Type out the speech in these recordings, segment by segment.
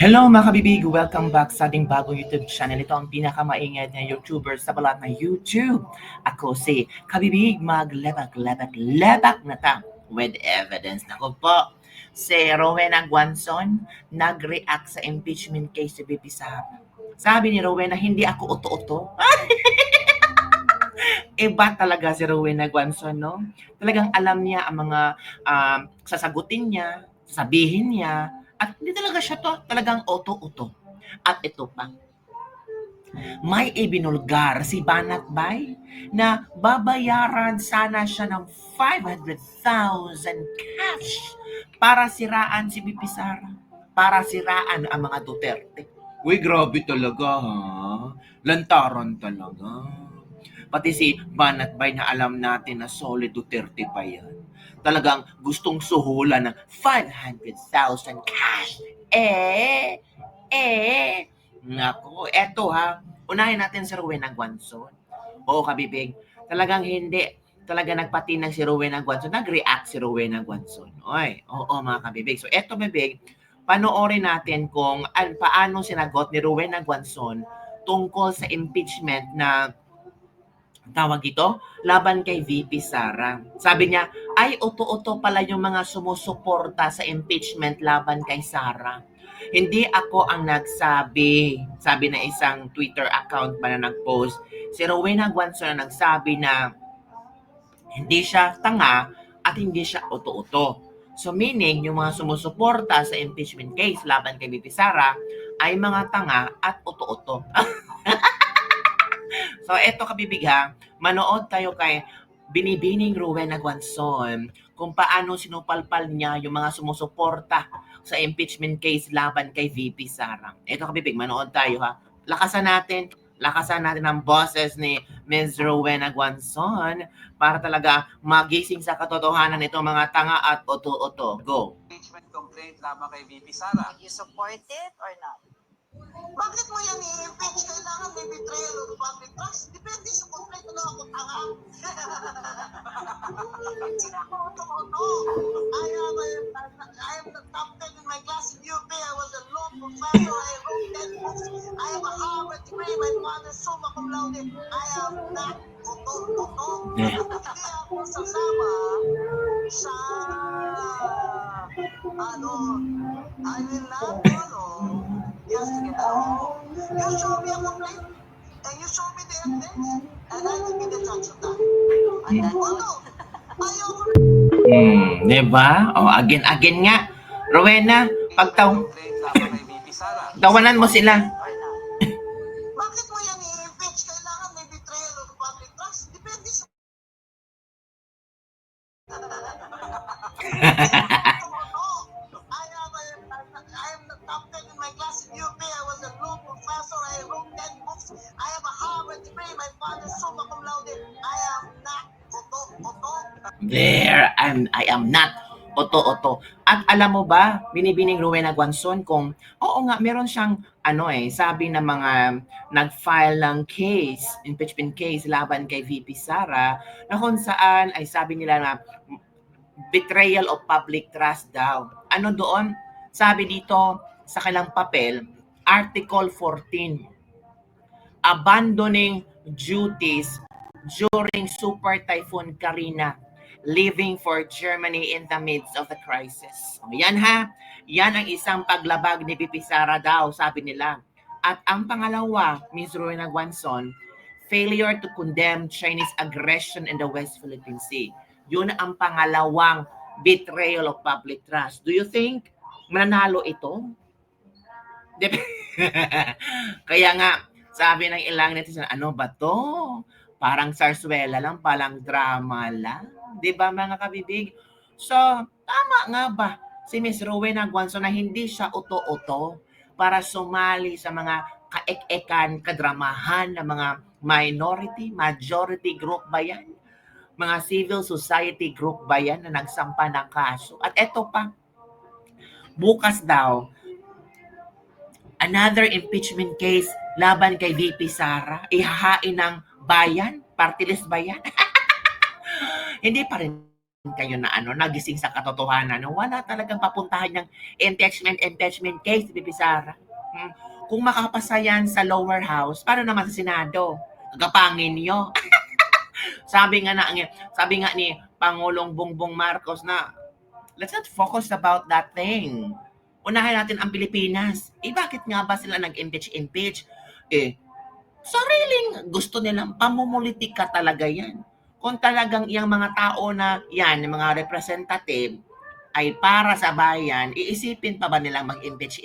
Hello mga kabibig! Welcome back sa ating bagong YouTube channel. Ito ang pinakamaingay na YouTuber sa balat ng YouTube. Ako si Kabibig maglebak-lebak-lebak na ta with evidence. Nako po, si Rowena Guanzon nag-react sa impeachment case si BP Sara. Sabi ni Rowena, hindi ako uto-uto. Iba talaga si Rowena Guanzon, no? Talagang alam niya ang mga sasagutin niya, sasabihin niya, at hindi talaga siya to talagang oto-uto. At ito pa, may ibinulgar si Banat Bay na babayaran sana siya ng 500,000 cash para siraan si BP Sara, para siraan ang mga Duterte. Uy, grabe talaga ha. Lantaran talaga. Pati si Banat Bay na alam natin na solid Duterte pa yan. Talagang gustong suhulan ng 500,000 cash. Naku, eto ha. Unahin natin si Rowena Guanzon. Oo, kabibig. Talagang hindi. Talaga nagpatinag si Rowena Guanzon. Nag-react si Rowena Guanzon. Oy, oo mga kabibig. So eto, bibig, panoorin natin kung paano sinagot ni Rowena Guanzon tungkol sa impeachment na tawag ito, laban kay VP Sara. Sabi niya, ay oto-oto pala yung mga sumusuporta sa impeachment laban kay Sara. Hindi ako ang nagsabi, sabi na isang Twitter account pa na nag-post. Si Rowena Guanzon na nagsabi na hindi siya tanga at hindi siya oto-oto. So meaning, yung mga sumusuporta sa impeachment case laban kay VP Sara ay mga tanga at oto-oto. So, eto kabibig ha, manood tayo kay Binibining Rowena Guanzon kung paano sinupalpal niya yung mga sumusuporta sa impeachment case laban kay VP Sara. Eto kabibig, manood tayo ha. Lakasan natin ang boses ni Ms. Rowena Guanzon para talaga magising sa katotohanan itong mga tanga at oto-oto. Go! Impeachment complaint lamang kay VP Sara. You support it or not? Bakit mo yan i-impeach? Kailangan may betrayal of public trust. Depende sa complaint na ako tanga. Hindi ako auto-auto. I am the top 10 in my class in UP. I was a law professor. I wrote 10 books. I have a Harvard degree. My father summa cum laude. I am not auto-auto. Hindi ako sasama sa I will not follow. Yes, you know. You show me a complaint, and you show me the evidence, and I will be the judge of that. And then, ayoko Diba? O, again nga. Rowena, Complaint lamang kay VP Sara. tawanan mo sila. Or not? Bakit mo yan i-impeach? Kailangan may betrayal of public trust. Depende sa... I am the top 10 in my class in UP. I was a law professor. I wrote 10 books. I have a Harvard degree. My father summa cum laude. I am not auto-auto. There, I am not oto-oto. At alam mo ba, Binibining Rowena Guanzon kung, oo nga, meron siyang, sabi ng mga nag-file ng case, impeachment case laban kay VP Sara, na kung saan ay sabi nila na betrayal of public trust daw. Ano doon? Sabi dito sa kanilang papel, Article 14, abandoning duties during Super Typhoon Karina, leaving for Germany in the midst of the crisis. Yan ha, yan ang isang paglabag ni VP Sara daw, sabi nila. At ang pangalawa, Ms. Rowena Guanzon, failure to condemn Chinese aggression in the West Philippine Sea. Yun ang pangalawang betrayal of public trust. Do you think mananalo ito? Kaya nga, sabi ng ilang netizen, ano ba to? Parang sarswela lang, palang drama lang. Di ba mga kabibig? So, tama nga ba si Ms. Rowena Guanzon na hindi siya uto-uto para sumali sa mga kaek-ekan, kadramahan ng mga minority, majority group ba yan? Mga civil society group ba yan na nagsampa ng kaso? At eto pa, bukas daw, another impeachment case laban kay VP Sara, ihahain ng bayan, party list ba yan? Hindi pa rin kayo na nagising sa katotohanan na wala talagang papuntahan ng impeachment case, Bibi Sara. Kung makapasa yan sa lower house, paano naman sa Senado? Gagapangin nyo. sabi nga ni Pangulong Bongbong Marcos na let's not focus about that thing. Unahin natin ang Pilipinas. Bakit nga ba sila nag-impeach? Sariling gusto nilang pamumulitika talaga yan. Kung talagang iyang mga tao na yan, yung mga representative, ay para sa bayan, iisipin pa ba nilang mag-impeach?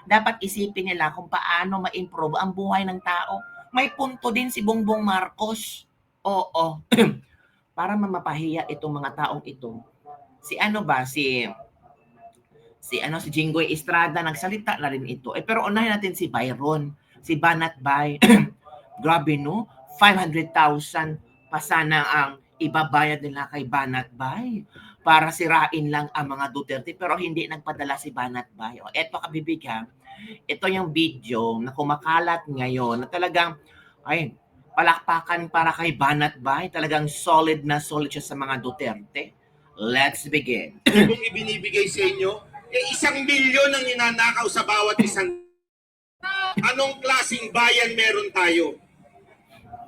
Dapat isipin nila kung paano ma-improve ang buhay ng tao. May punto din si Bongbong Marcos. Oo. Para mamapahiya itong mga taong ito. Si Jinggoy Estrada nagsalita na rin ito. Pero unahin natin si Byron, si Banat Bay. Grabe no, 500,000 pa sana ang ibabayad nila kay Banat Bay para sirain lang ang mga Duterte, pero hindi nagpadala si Banat Bay. Eto kabibig ha, ito yung video na kumakalat ngayon na talagang palakpakan para kay Banat Bay. Talagang solid na solid siya sa mga Duterte. Let's begin. Kung ibinibigay sa inyo, 1 milyon ang ninanakaw sa bawat isang. Anong klaseng bayan meron tayo?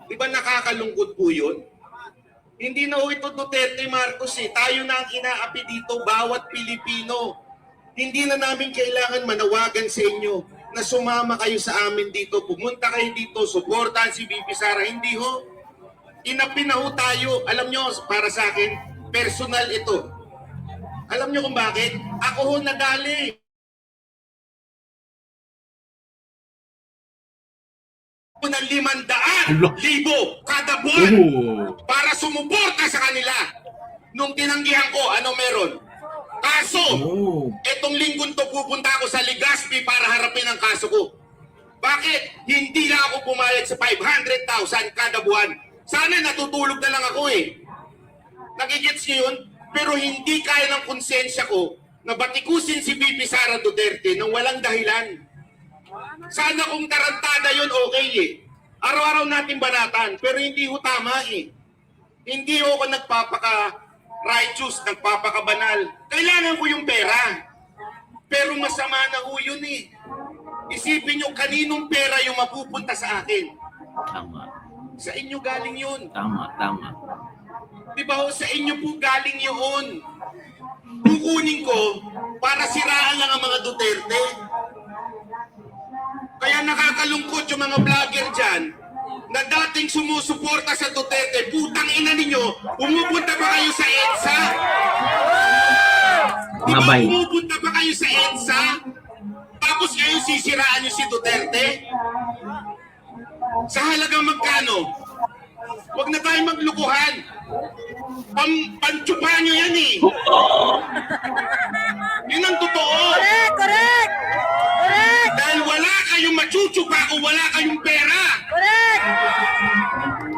Di ba nakakalungkot po yun? Hindi na ito Duterte Marcos tayo na ang inaapi dito, bawat Pilipino. Hindi na namin kailangan manawagan sa inyo na sumama kayo sa amin dito, pumunta kayo dito, suportahan si VP Sara. Hindi ho. Inapi na ho tayo. Alam nyo, para sa akin, personal ito. Alam nyo kung bakit? Ako ho nadali. Ng 500,000 kada buwan para sumuporta sa kanila. Nung tinanggihan ko, ano meron? Kaso, etong linggong to pupunta ako sa Legazpi para harapin ang kaso ko. Bakit? Hindi na ako pumayag sa 500,000 kada buwan. Sana natutulog na lang ako Nagigets nyo yun? Pero hindi kaya ng konsensya ko na batikusin si VP Sara Duterte nang walang dahilan. Sana kung tarantada yun, okay Araw-araw natin banatan, pero hindi ho tama Hindi ho ako nagpapaka-righteous, nagpapaka-banal. Kailangan ko yung pera. Pero masama na ho yun Isipin nyo, kaninong pera yung mapupunta sa akin? Tama. Sa inyo galing yun. Tama. Diba ho, sa inyo po galing yun. Kukunin ko para siraan lang ang mga Duterte. Kaya nakakalungkot yung mga vlogger dyan na dating sumusuporta sa Duterte. Putang ina ninyo, pumupunta pa kayo sa EDSA? Diba pumupunta pa kayo sa EDSA? Tapos ngayon sisiraan nyo si Duterte? Sa halagang magkano? Huwag na tayo maglukuhan. Pantsupa nyo yan Yun ang totoo. Correct! Dahil wala kayong machuchupa kung wala kayong pera. Correct!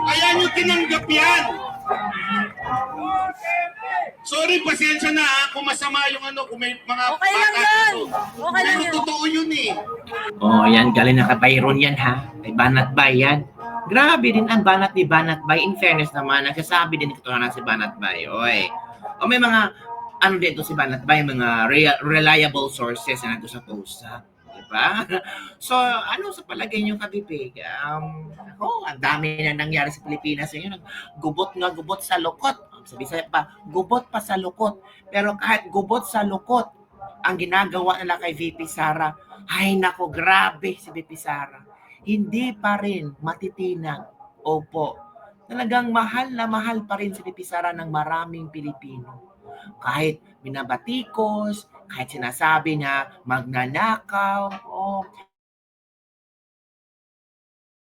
Kaya nyo tinanggap yan. Sorry, pasensya na kung masama yung kung may mga Okay lang bata yan. dito. Okay lang Pero yan. totoo yun Yan, galing na kay Byron yan ha. Kay Banat Bay yan. Grabe din ang banat ni Banat Bay. In fairness naman, nagsasabi din katotohanan si Banat Bay. May mga dito si Banat Bay, mga reliable sources na nandito sa post. Diba? So, sa palagay niyo kabibig? Ang dami na nangyari sa Pilipinas ngayon. Gubot sa lukot. Sabi pa, gubot pa sa lukot. Pero kahit gubot sa lukot, ang ginagawa nila kay VP Sara, ay nako, grabe si VP Sara. Hindi pa rin matitinag. Opo. Talagang mahal na mahal pa rin si VP Sara ng maraming Pilipino. Kahit binabatikos, kahit sinasabi na magnanakaw,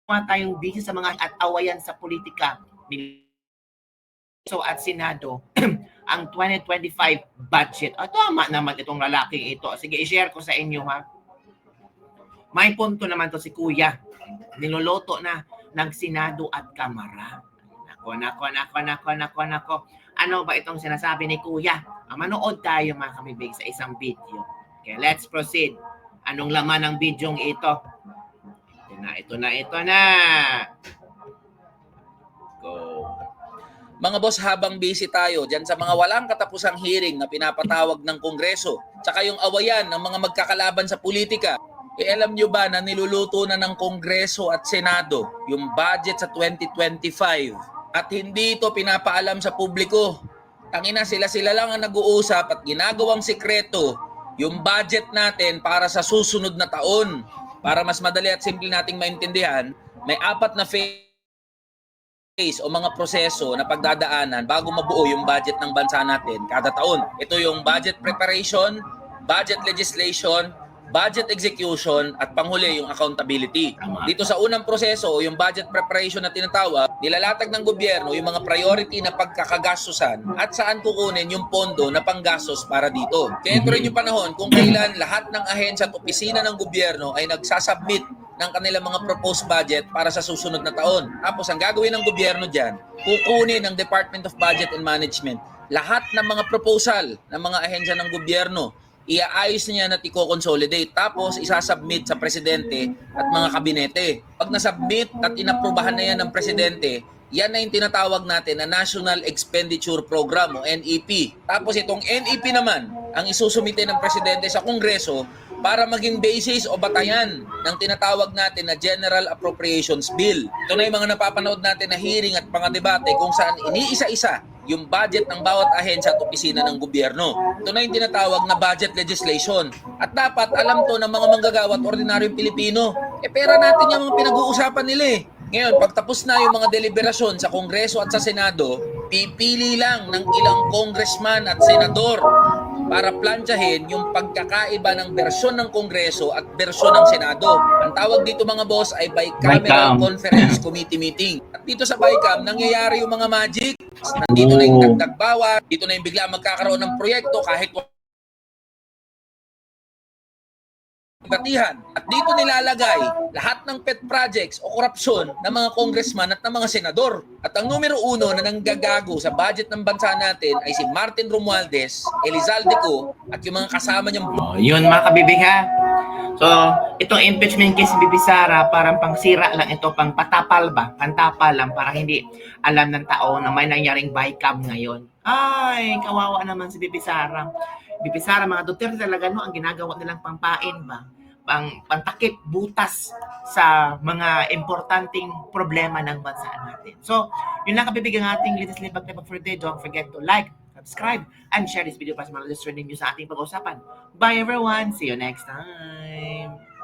tayong busy sa mga at-awayan sa politika. So at Senado, ang 2025 budget. Tama naman itong lalaking ito. Sige, i-share ko sa inyo ha. May punto naman to si Kuya. Niloloto na ng Senado at Kamara. Nako. Ano ba itong sinasabi ni Kuya? Manood tayo mga kabibig sa isang video. Okay, let's proceed. Anong laman ng video ito? Ito na. Go. Mga boss, habang busy tayo dyan sa mga walang katapusang hearing na pinapatawag ng Kongreso, tsaka yung awayan ng mga magkakalaban sa politika, alam nyo ba na niluluto na ng Kongreso at Senado yung budget sa 2025 at hindi ito pinapaalam sa publiko? Tangina, sila lang ang nag-uusap at ginagawang sikreto yung budget natin para sa susunod na taon. Para mas madali at simple nating maintindihan, may 4 na phase o mga proseso na pagdadaanan bago mabuo yung budget ng bansa natin kada taon. Ito yung budget preparation, budget legislation, budget execution, at panghuli yung accountability. Dito sa unang proseso, yung budget preparation na tinatawag, nilalatag ng gobyerno yung mga priority na pagkakagastusan at saan kukunin yung pondo na panggastos para dito. Kaya ito rin yung panahon kung kailan lahat ng ahensya at opisina ng gobyerno ay nagsasubmit ng kanilang mga proposed budget para sa susunod na taon. Tapos ang gagawin ng gobyerno dyan, kukunin ng Department of Budget and Management lahat ng mga proposal ng mga ahensya ng gobyerno, iaayos niya at i-consolidate. Tapos isasubmit sa presidente at mga kabinete. Pag nasubmit at inaprubahan na yan ng presidente, yan na yung tinatawag natin na National Expenditure Program o NEP. Tapos itong NEP naman, ang isusumite ng presidente sa Kongreso para maging basis o batayan ng tinatawag natin na General Appropriations Bill. Ito na yung mga napapanood natin na hearing at mga debate kung saan iniisa-isa yung budget ng bawat ahensya at opisina ng gobyerno. Ito na yung tinatawag na budget legislation. At dapat alam to ng mga manggagawa at ordinaryong Pilipino. Pera natin yung mga pinag-uusapan nila eh. Ngayon, pagtapos na yung mga deliberasyon sa Kongreso at sa Senado, pipili lang ng ilang congressman at senador para plantsahin yung pagkakaiba ng bersyon ng Kongreso at bersyon ng Senado. Ang tawag dito mga boss ay Bicameral Conference Committee Meeting. At dito sa Bicam, nangyayari yung mga magic. Nandito na yung dagdag bawat, dito na yung bigla magkakaroon ng proyekto kahit batihan. At dito nilalagay lahat ng pet projects o korupsyon ng mga congressman at ng mga senador. At ang numero 1 na nanggagago sa budget ng bansa natin ay si Martin Romualdez, Elizalde Co, at yung mga kasama niyang... Yun mga kabibig ha. So, itong impeachment case ni Bibi Sara, parang pangsira lang ito, pang patapal ba? Pantapal lang para hindi alam ng tao na may nangyaring Bicam ngayon. Ay, kawawa naman si Bibi Sara. Bibi Sara, mga Duterte talaga no, ang ginagawa nilang pampain ba? Pantakip, butas sa mga importanteng problema ng bansa natin. So, yun lang kabibig ang ating latest libag na for today. Don't forget to like, subscribe, and share this video para sa mga trending news sa ating pag-usapan. Bye everyone! See you next time!